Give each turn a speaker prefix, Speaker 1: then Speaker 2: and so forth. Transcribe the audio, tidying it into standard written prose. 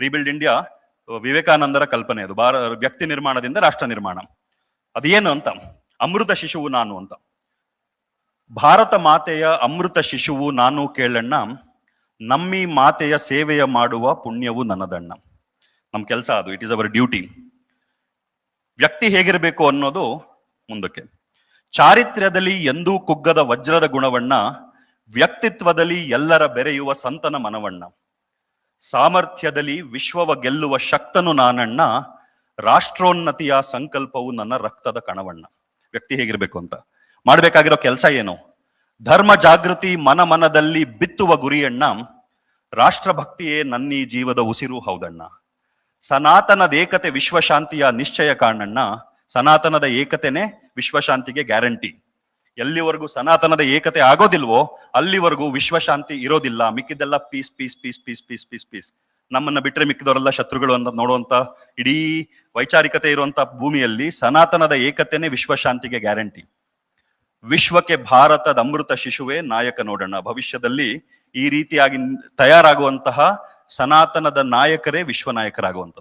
Speaker 1: Rebuild India ವಿವೇಕಾನಂದರ ಕಲ್ಪನೆ, ಅದು ವ್ಯಕ್ತಿ ನಿರ್ಮಾಣದಿಂದ ರಾಷ್ಟ್ರ ನಿರ್ಮಾಣ. ಅದೇನು ಅಂತ, ಅಮೃತ ಶಿಶುವು ನಾನು ಅಂತ. ಭಾರತ ಮಾತೆಯ ಅಮೃತ ಶಿಶುವು ನಾನು ಕೇಳಣ್ಣ, ನಮ್ಮಿ ಮಾತೆಯ ಸೇವೆಯ ಮಾಡುವ ಪುಣ್ಯವು ನನ್ನದಣ್ಣ. ನಮ್ ಕೆಲಸ ಅದು, ಇಟ್ ಇಸ್ ಅವರ್ ಡ್ಯೂಟಿ. ವ್ಯಕ್ತಿ ಹೇಗಿರಬೇಕು ಅನ್ನೋದು ಮುಂದಕ್ಕೆ. ಚಾರಿತ್ರ್ಯದಲ್ಲಿ ಎಂದೂ ಕುಗ್ಗದ ವಜ್ರದ ಗುಣವಣ್ಣ, ವ್ಯಕ್ತಿತ್ವದಲ್ಲಿ ಎಲ್ಲರ ಬೆರೆಯುವ ಸಂತನ ಮನವಣ್ಣ. ಸಾಮರ್ಥ್ಯದಲ್ಲಿ ವಿಶ್ವವ ಗೆಲ್ಲುವ ಶಕ್ತನು ನಾನಣ್ಣ, ರಾಷ್ಟ್ರೋನ್ನತಿಯ ಸಂಕಲ್ಪವು ನನ್ನ ರಕ್ತದ ಕಣವಣ್ಣ. ವ್ಯಕ್ತಿ ಹೇಗಿರ್ಬೇಕು ಅಂತ, ಮಾಡ್ಬೇಕಾಗಿರೋ ಕೆಲಸ ಏನು? ಧರ್ಮ ಜಾಗೃತಿ ಮನ ಮನದಲ್ಲಿ ಬಿತ್ತುವ ಗುರಿಯಣ್ಣ, ರಾಷ್ಟ್ರಭಕ್ತಿಯೇ ನನ್ನೀ ಜೀವದ ಉಸಿರು ಹೌದಣ್ಣ. ಸನಾತನದ ಏಕತೆ ವಿಶ್ವಶಾಂತಿಯ ನಿಶ್ಚಯ ಕಾಣಣ್ಣ, ಸನಾತನದ ಏಕತೆನೇ ವಿಶ್ವಶಾಂತಿಗೆ ಗ್ಯಾರಂಟಿ. ಎಲ್ಲಿವರೆಗೂ ಸನಾತನದ ಏಕತೆ ಆಗೋದಿಲ್ವೋ ಅಲ್ಲಿವರೆಗೂ ವಿಶ್ವಶಾಂತಿ ಇರೋದಿಲ್ಲ. ಮಿಕ್ಕಿದ್ದೆಲ್ಲ peace peace peace peace peace peace peace. ನಮ್ಮನ್ನ ಬಿಟ್ರೆ ಮಿಕ್ಕಿದವರೆಲ್ಲ ಶತ್ರುಗಳು ಅಂತ ನೋಡುವಂತ ಇಡೀ ವೈಚಾರಿಕತೆ ಇರುವಂತ ಭೂಮಿಯಲ್ಲಿ ಸನಾತನದ ಏಕತೆನೇ ವಿಶ್ವಶಾಂತಿಗೆ ಗ್ಯಾರಂಟಿ. ವಿಶ್ವಕ್ಕೆ ಭಾರತದ ಅಮೃತ ಶಿಶುವೇ ನಾಯಕ ನೋಡೋಣ. ಭವಿಷ್ಯದಲ್ಲಿ ಈ ರೀತಿಯಾಗಿ ತಯಾರಾಗುವಂತಹ ಸನಾತನದ ನಾಯಕರೇ ವಿಶ್ವ ನಾಯಕರಾಗುವಂಥದ್ದು.